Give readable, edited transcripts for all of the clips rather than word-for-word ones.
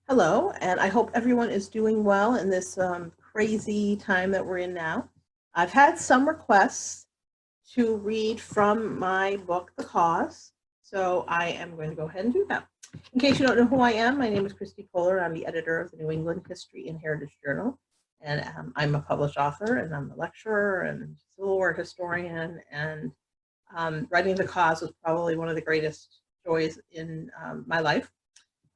Hello, and I hope everyone is doing well in this crazy time that we're in now. I've had some requests to read from my book, The Cause, so I am going to go ahead and do that. In case you don't know who I am, my name is Kristie Poehler. I'm the editor of the New England History and Heritage Journal, and I'm a published author, and I'm a lecturer and Civil War historian, and writing The Cause was probably one of the greatest joys in my life.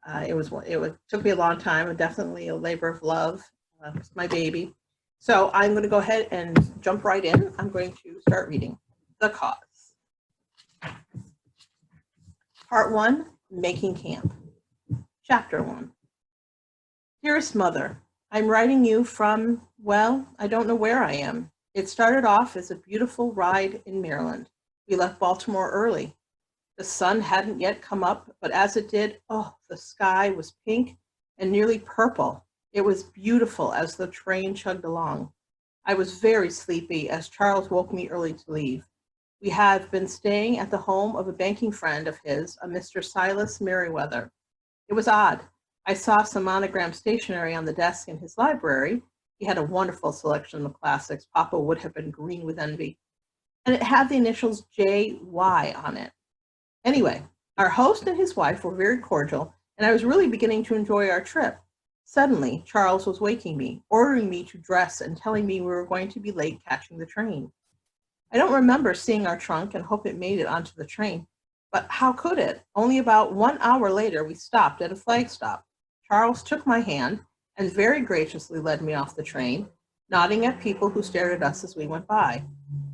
It took me a long time, and definitely a labor of love. It's my baby. So I'm going to go ahead and jump right in. I'm going to start reading The Cause. Part 1, Making Camp. Chapter 1. Dearest Mother, I'm writing you from, well, I don't know where I am. It started off as a beautiful ride in Maryland. We left Baltimore early. The sun hadn't yet come up, but as it did, oh, the sky was pink and nearly purple. It was beautiful as the train chugged along. I was very sleepy as Charles woke me early to leave. We had been staying at the home of a banking friend of his, a Mr. Silas Merriweather. It was odd. I saw some monogram stationery on the desk in his library. He had a wonderful selection of classics. Papa would have been green with envy. And it had the initials J.Y. on it. Anyway, our host and his wife were very cordial, and I was really beginning to enjoy our trip. Suddenly, Charles was waking me, ordering me to dress and telling me we were going to be late catching the train. I don't remember seeing our trunk and hope it made it onto the train, but how could it? Only about 1 hour later, we stopped at a flag stop. Charles took my hand and very graciously led me off the train, nodding at people who stared at us as we went by.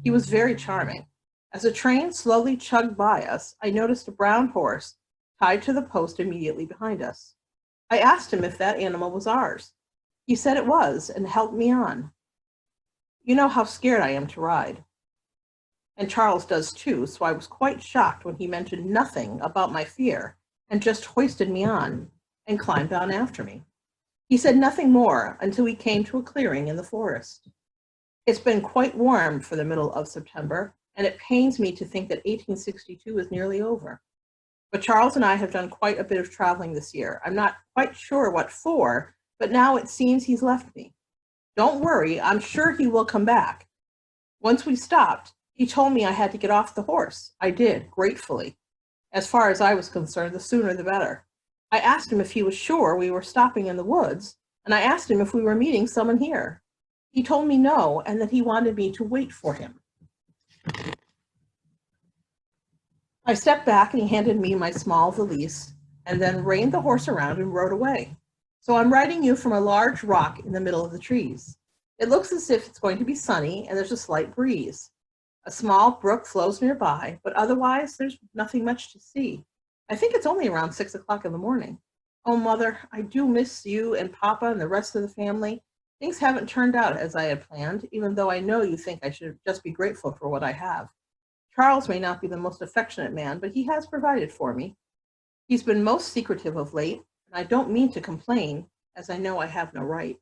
He was very charming. As the train slowly chugged by us, I noticed a brown horse tied to the post immediately behind us. I asked him if that animal was ours. He said it was and helped me on. You know how scared I am to ride. And Charles does too, so I was quite shocked when he mentioned nothing about my fear and just hoisted me on and climbed on after me. He said nothing more until we came to a clearing in the forest. It's been quite warm for the middle of September, and it pains me to think that 1862 is nearly over. But Charles and I have done quite a bit of traveling this year. I'm not quite sure what for, but now it seems he's left me. Don't worry, I'm sure he will come back. Once we stopped, he told me I had to get off the horse. I did, gratefully. As far as I was concerned, the sooner the better. I asked him if he was sure we were stopping in the woods, and I asked him if we were meeting someone here. He told me no, and that he wanted me to wait for him. I stepped back and he handed me my small valise and then reined the horse around and rode away. So I'm riding you from a large rock in the middle of the trees. It looks as if it's going to be sunny and there's a slight breeze. A small brook flows nearby, but otherwise there's nothing much to see. I think it's only around 6 o'clock in the morning. Oh, Mother, I do miss you and Papa and the rest of the family. Things haven't turned out as I had planned, even though I know you think I should just be grateful for what I have. Charles may not be the most affectionate man, but he has provided for me. He's been most secretive of late, and I don't mean to complain, as I know I have no right.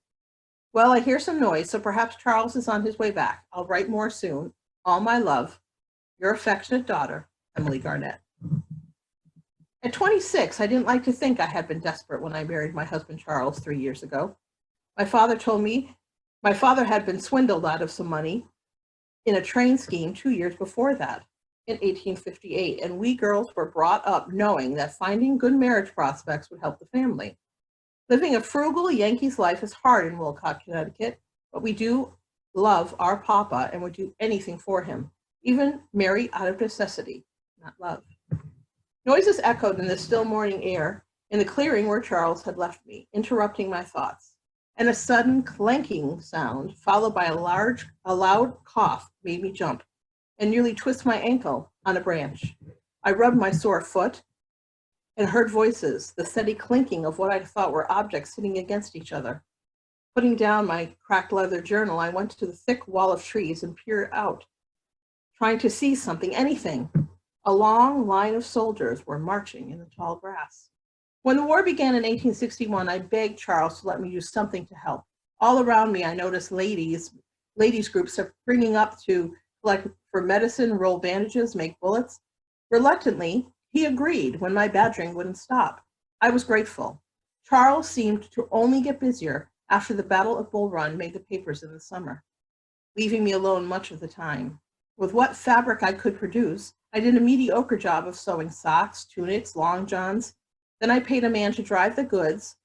Well, I hear some noise, so perhaps Charles is on his way back. I'll write more soon. All my love, your affectionate daughter, Emily Garnett. At 26, I didn't like to think I had been desperate when I married my husband Charles 3 years ago. My father told me my father had been swindled out of some money in a train scheme 2 years before that, in 1858, and we girls were brought up knowing that finding good marriage prospects would help the family. Living a frugal Yankee's life is hard in Wolcott, Connecticut, but we do love our Papa and would do anything for him, even marry out of necessity, not love. Noises echoed in the still morning air in the clearing where Charles had left me, interrupting my thoughts. And a sudden clanking sound, followed by a loud cough, made me jump and nearly twist my ankle on a branch. I rubbed my sore foot and heard voices, the steady clinking of what I thought were objects sitting against each other. Putting down my cracked leather journal, I went to the thick wall of trees and peered out, trying to see something, anything. A long line of soldiers were marching in the tall grass. When the war began in 1861, I begged Charles to let me do something to help. All around me, I noticed ladies groups are bringing up to collect for medicine, roll bandages, make bullets. Reluctantly, he agreed when my badgering wouldn't stop. I was grateful. Charles seemed to only get busier after the Battle of Bull Run made the papers in the summer, leaving me alone much of the time. With what fabric I could produce, I did a mediocre job of sewing socks, tunics, long johns. Then I paid a man to drive the goods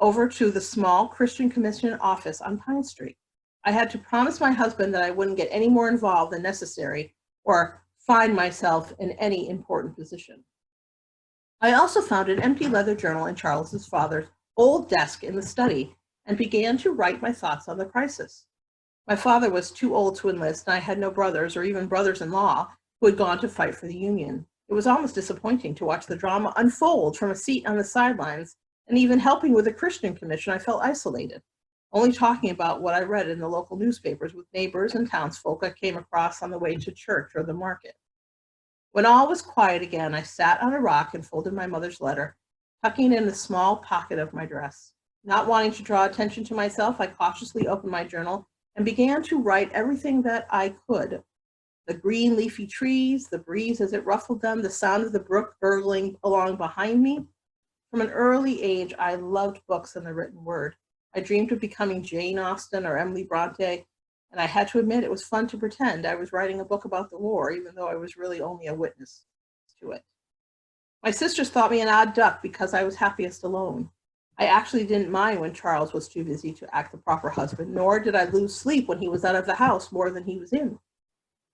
over to the small Christian Commission office on Pine Street. I had to promise my husband that I wouldn't get any more involved than necessary or find myself in any important position. I also found an empty leather journal in Charles's father's old desk in the study and began to write my thoughts on the crisis. My father was too old to enlist, and I had no brothers or even brothers-in-law who had gone to fight for the Union. It was almost disappointing to watch the drama unfold from a seat on the sidelines, and even helping with the Christian Commission, I felt isolated, only talking about what I read in the local newspapers with neighbors and townsfolk I came across on the way to church or the market. When all was quiet again, I sat on a rock and folded my mother's letter, tucking it in the small pocket of my dress. Not wanting to draw attention to myself, I cautiously opened my journal and began to write everything that I could. The green leafy trees, the breeze as it ruffled them, the sound of the brook gurgling along behind me. From an early age, I loved books and the written word. I dreamed of becoming Jane Austen or Emily Bronte, and I had to admit it was fun to pretend I was writing a book about the war, even though I was really only a witness to it. My sisters thought me an odd duck because I was happiest alone. I actually didn't mind when Charles was too busy to act the proper husband, nor did I lose sleep when he was out of the house more than he was in.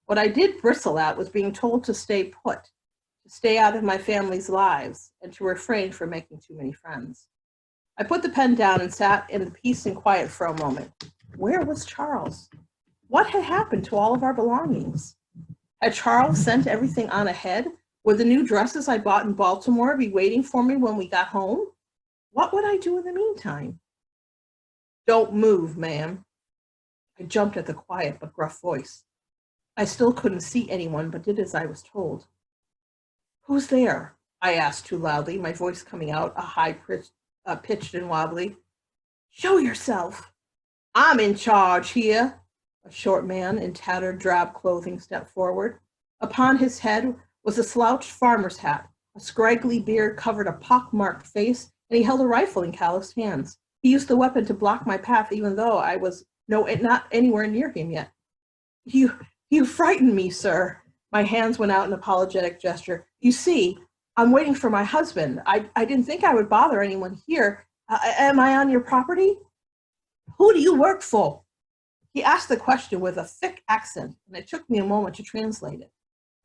What I did bristle at was being told to stay put, to stay out of my family's lives, and to refrain from making too many friends. I put the pen down and sat in the peace and quiet for a moment. Where was Charles? What had happened to all of our belongings? Had Charles sent everything on ahead? Would the new dresses I bought in Baltimore be waiting for me when we got home? What would I do in the meantime? Don't move, ma'am. I jumped at the quiet but gruff voice. I still couldn't see anyone, but did as I was told. Who's there? I asked too loudly, my voice coming out pitched and wobbly. Show yourself. I'm in charge here. A short man in tattered drab clothing stepped forward. Upon his head was a slouched farmer's hat. A scraggly beard covered a pock-marked face, and he held a rifle in calloused hands. He used the weapon to block my path, even though I was not anywhere near him yet. You frightened me, sir. My hands went out in apologetic gesture. You see, I'm waiting for my husband. I didn't think I would bother anyone here. Am I on your property? Who do you work for? He asked the question with a thick accent, and it took me a moment to translate it.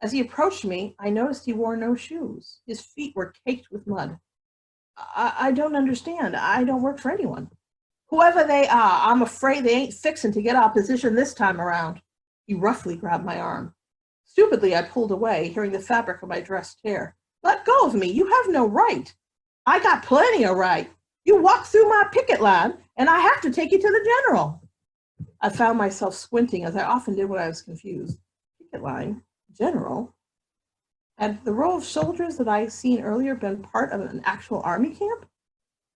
As he approached me, I noticed he wore no shoes. His feet were caked with mud. I don't understand. I don't work for anyone. Whoever they are, I'm afraid they ain't fixing to get our position this time around. He roughly grabbed my arm. Stupidly, I pulled away, hearing the fabric of my dress tear. Let go of me. You have no right. I got plenty of right. You walked through my picket line, and I have to take you to the general. I found myself squinting, as I often did when I was confused. Picket line? General? Had the row of soldiers that I seen earlier been part of an actual army camp?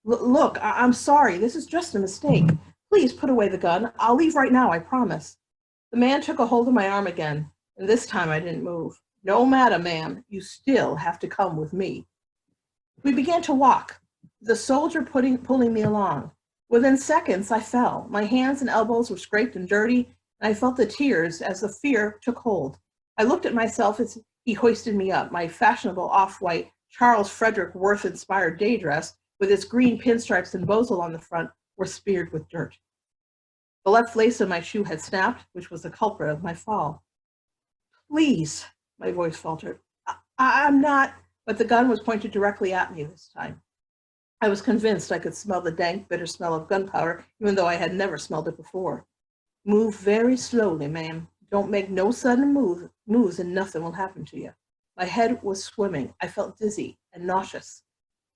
Look, I'm sorry. This is just a mistake. Please put away the gun. I'll leave right now, I promise. The man took a hold of my arm again, and this time I didn't move. No matter, ma'am. You still have to come with me. We began to walk, the soldier pulling me along. Within seconds, I fell. My hands and elbows were scraped and dirty, and I felt the tears as the fear took hold. I looked at myself as he hoisted me up. My fashionable off-white Charles Frederick Worth-inspired day dress, with its green pinstripes and bows along the front, were smeared with dirt. The left lace of my shoe had snapped, which was the culprit of my fall. Please, my voice faltered. I'm not, but the gun was pointed directly at me this time. I was convinced I could smell the dank, bitter smell of gunpowder, even though I had never smelled it before. Move very slowly, ma'am. Don't make no sudden moves and nothing will happen to you. My head was swimming. I felt dizzy and nauseous.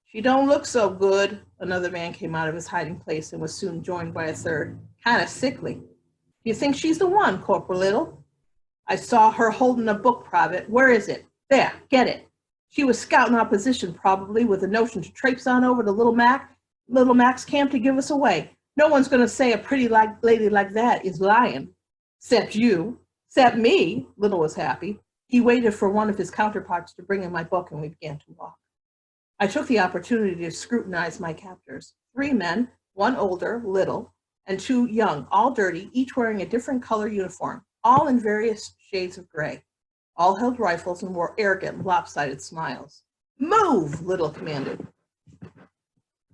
She don't look so good. Another man came out of his hiding place and was soon joined by a third. Kind of sickly. Do you think she's the one, Corporal Little? I saw her holding a book, Private. Where is it? There, get it. She was scouting our position, probably, with a notion to traipse on over to Little Mac's camp to give us away. No one's going to say a pretty lady like that is lying. Except you. Except me. Little was happy. He waited for one of his counterparts to bring him my book, and we began to walk. I took the opportunity to scrutinize my captors. 3 men, 1 older, little, and 2 young, all dirty, each wearing a different color uniform, all in various shades of gray. All held rifles and wore arrogant, lopsided smiles. "Move!" Little commanded.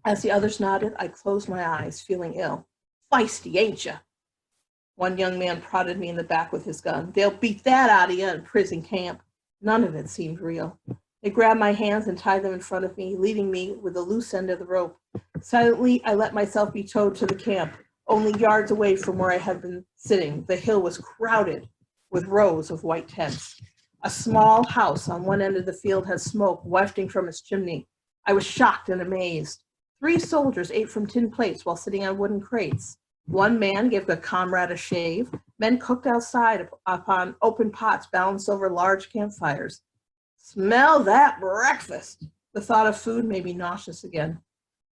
As the others nodded, I closed my eyes, feeling ill. "Feisty, ain't ya?" One young man prodded me in the back with his gun. "They'll beat that out of you in prison camp." None of it seemed real. They grabbed my hands and tied them in front of me, leading me with the loose end of the rope. Silently, I let myself be towed to the camp, only yards away from where I had been sitting. The hill was crowded with rows of white tents. A small house on one end of the field had smoke wafting from its chimney. I was shocked and amazed. 3 soldiers ate from tin plates while sitting on wooden crates. 1 man gave a comrade a shave. Men cooked outside upon open pots balanced over large campfires. Smell that breakfast! The thought of food made me nauseous again.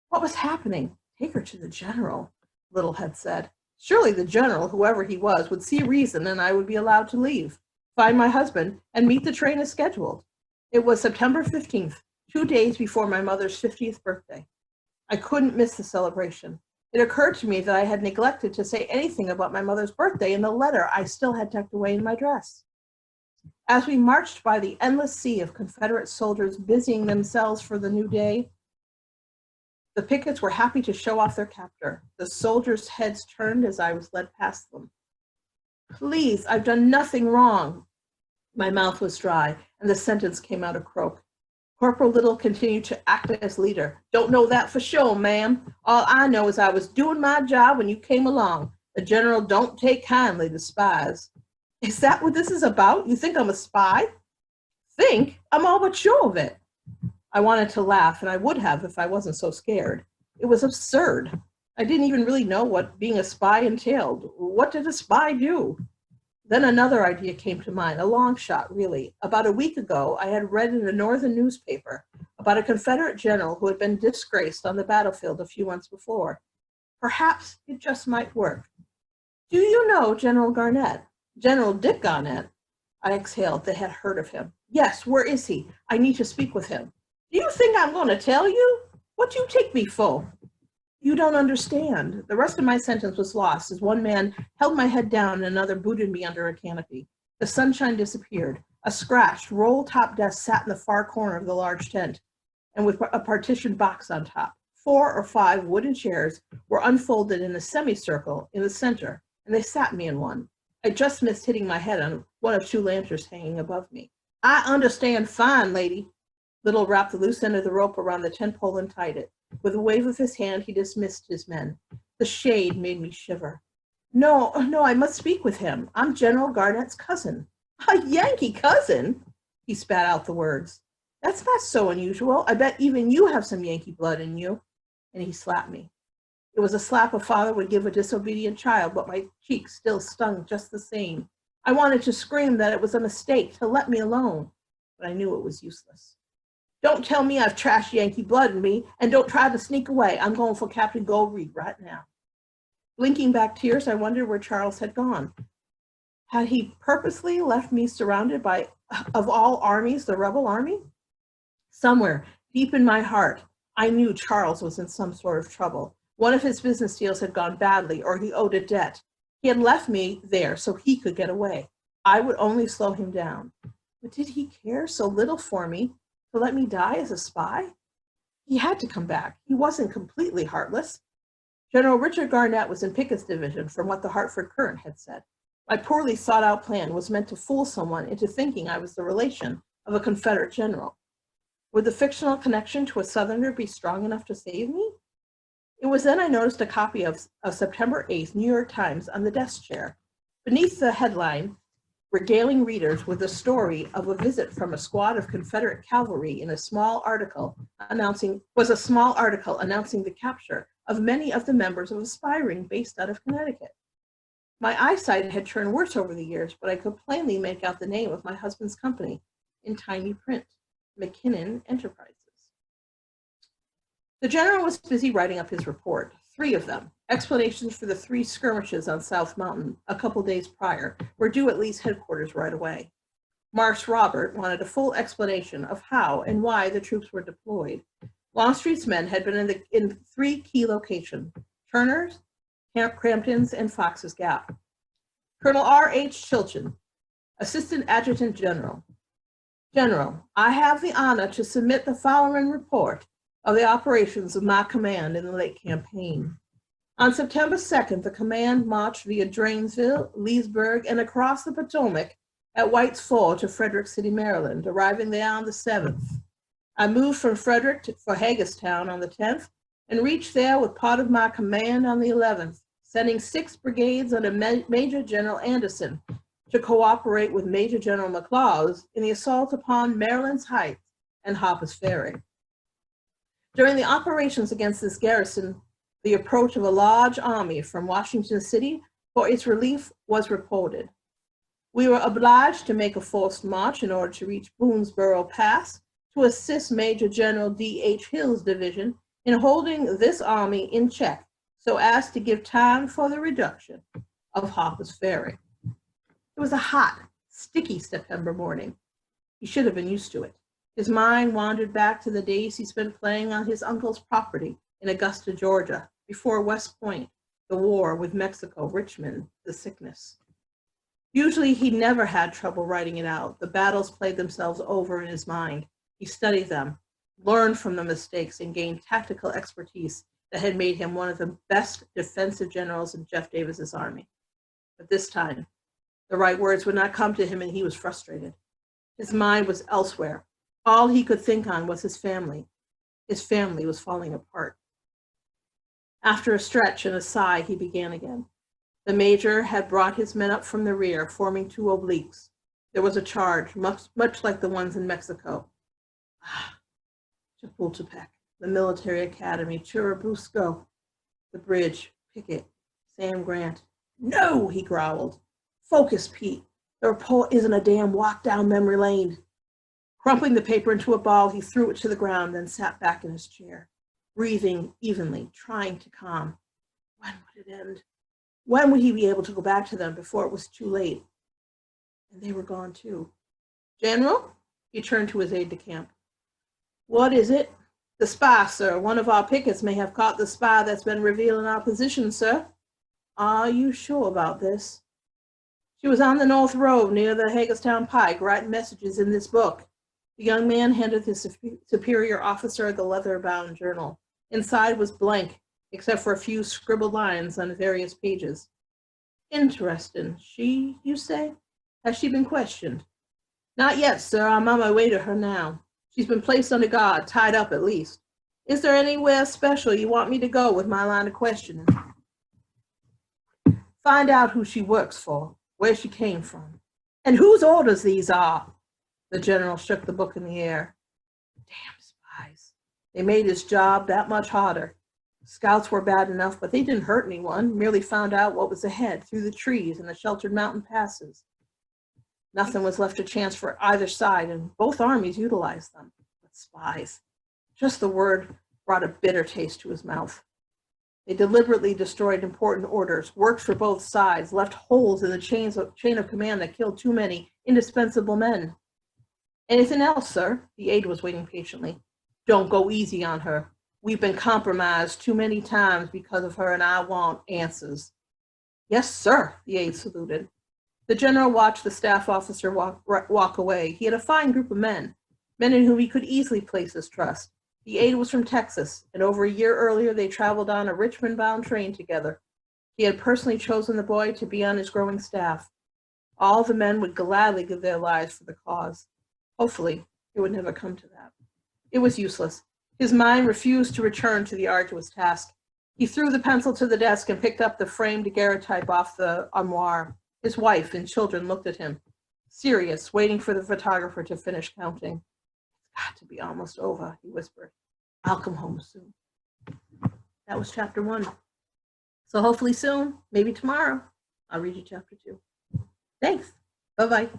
What was happening? "Take her to the general," Little had said. Surely the general, whoever he was, would see reason and I would be allowed to leave, find my husband, and meet the train as scheduled. It was September 15th, 2 days before my mother's 50th birthday. I couldn't miss the celebration. It occurred to me that I had neglected to say anything about my mother's birthday in the letter I still had tucked away in my dress. As we marched by the endless sea of Confederate soldiers busying themselves for the new day, the pickets were happy to show off their captor. The soldiers' heads turned as I was led past them. "Please, I've done nothing wrong." My mouth was dry, and the sentence came out a croak. Corporal Little continued to act as leader. "Don't know that for sure, ma'am. All I know is I was doing my job when you came along. The general don't take kindly to spies." "Is that what this is about? You think I'm a spy?" "Think? I'm all but sure of it." I wanted to laugh, and I would have if I wasn't so scared. It was absurd. I didn't even really know what being a spy entailed. What did a spy do? Then another idea came to mind, a long shot, really. About a week ago, I had read in a northern newspaper about a Confederate general who had been disgraced on the battlefield a few months before. Perhaps it just might work. "Do you know General Garnett?" "General Dick Garnett?" I exhaled. They had heard of him. "Yes, where is he? I need to speak with him." "Do you think I'm going to tell you? What do you take me for?" "You don't understand." The rest of my sentence was lost as one man held my head down and another booted me under a canopy. The sunshine disappeared. A scratched, roll-top desk sat in the far corner of the large tent, and with a partitioned box on top. 4 or 5 wooden chairs were unfolded in a semicircle in the center, and they sat me in one. I just missed hitting my head on one of 2 lanterns hanging above me. "I understand fine, lady." Little wrapped the loose end of the rope around the tent pole and tied it. With a wave of his hand, he dismissed his men. The shade made me shiver. No, I must speak with him. I'm General Garnett's cousin." "A Yankee cousin?" He spat out the words. "That's not so unusual. I bet even you have some Yankee blood in you." And he slapped me. It was a slap a father would give a disobedient child, but my cheeks still stung just the same. I wanted to scream that it was a mistake, to let me alone, but I knew it was useless. "Don't tell me I've trashed Yankee blood in me, and don't try to sneak away. I'm going for Captain Goldreed right now." Blinking back tears, I wondered where Charles had gone. Had he purposely left me surrounded by, of all armies, the rebel army? Somewhere, deep in my heart, I knew Charles was in some sort of trouble. One of his business deals had gone badly, or he owed a debt. He had left me there so he could get away. I would only slow him down. But did he care so little for me to let me die as a spy? He had to come back. He wasn't completely heartless. General Richard Garnett was in Pickett's division, from what the Hartford Courant had said. My poorly thought-out plan was meant to fool someone into thinking I was the relation of a Confederate general. Would the fictional connection to a Southerner be strong enough to save me? It was then I noticed a copy of September 8th New York Times on the desk chair. Beneath the headline, regaling readers with the story of a visit from a squad of Confederate cavalry in a small article announcing the capture of many of the members of a spy ring based out of Connecticut. My eyesight had turned worse over the years, but I could plainly make out the name of my husband's company in tiny print, McKinnon Enterprises. The general was busy writing up his report, 3 of them. Explanations for the 3 skirmishes on South Mountain a couple days prior were due at Lee's headquarters right away. Marsh Robert wanted a full explanation of how and why the troops were deployed. Longstreet's men had been in 3 key locations: Turner's, Camp Crampton's, and Fox's Gap. Colonel R.H. Chilton, Assistant Adjutant General. General, I have the honor to submit the following report of the operations of my command in the late campaign. On September 2nd, the command marched via Drainesville, Leesburg, and across the Potomac at White's Ford to Frederick City, Maryland, arriving there on the 7th. I moved from Frederick for Hagerstown on the 10th and reached there with part of my command on the 11th, sending 6 brigades under Major General Anderson to cooperate with Major General McLaws in the assault upon Maryland's Heights and Harper's Ferry. During the operations against this garrison, the approach of a large army from Washington City for its relief was reported. We were obliged to make a forced march in order to reach Boonesborough Pass to assist Major General D.H. Hill's division in holding this army in check so as to give time for the reduction of Harper's Ferry. It was a hot, sticky September morning. He should have been used to it. His mind wandered back to the days he spent playing on his uncle's property in Augusta, Georgia, before West Point, the war with Mexico, Richmond, the sickness. Usually he never had trouble writing it out. The battles played themselves over in his mind. He studied them, learned from the mistakes, and gained tactical expertise that had made him one of the best defensive generals in Jeff Davis's army. But this time, the right words would not come to him, and he was frustrated. His mind was elsewhere. All he could think on was his family. His family was falling apart. After a stretch and a sigh, he began again. The major had brought his men up from the rear, forming 2 obliques. There was a charge, much like the ones in Mexico. Chapultepec, the military academy, Churubusco, the bridge, Pickett, Sam Grant. No, he growled. Focus, Pete. The report isn't a damn walk down memory lane. Crumpling the paper into a ball, he threw it to the ground, then sat back in his chair, breathing evenly, trying to calm. When would it end? When would he be able to go back to them before it was too late? And they were gone too. General? He turned to his aide-de-camp. What is it? The spy, sir. One of our pickets may have caught the spy that's been revealing our position, sir. Are you sure about this? She was on the North Road near the Hagerstown Pike, writing messages in this book. The young man handed his superior officer the leather-bound journal. Inside was blank, except for a few scribbled lines on various pages. Interesting. She, you say? Has she been questioned? Not yet, sir. I'm on my way to her now. She's been placed under guard, tied up at least. Is there anywhere special you want me to go with my line of questioning? Find out who she works for, where she came from, and whose orders these are. The general shook the book in the air. Damn spies. They made his job that much harder. Scouts were bad enough, but they didn't hurt anyone, merely found out what was ahead through the trees and the sheltered mountain passes. Nothing was left to chance for either side, and both armies utilized them. But spies. Just the word brought a bitter taste to his mouth. They deliberately destroyed important orders, worked for both sides, left holes in the chain of command that killed too many indispensable men. Anything else, sir? The aide was waiting patiently. Don't go easy on her. We've been compromised too many times because of her, and I want answers. Yes, sir, the aide saluted. The general watched the staff officer walk away. He had a fine group of men in whom he could easily place his trust. The aide was from Texas, and over a year earlier they traveled on a Richmond-bound train together. He had personally chosen the boy to be on his growing staff. All the men would gladly give their lives for the cause. Hopefully, it would never come to that. It was useless. His mind refused to return to the arduous task. He threw the pencil to the desk and picked up the framed daguerreotype off the armoire. His wife and children looked at him, serious, waiting for the photographer to finish counting. It's got to be almost over, he whispered. I'll come home soon. That was chapter 1. So hopefully soon, maybe tomorrow, I'll read you chapter 2. Thanks. Bye-bye.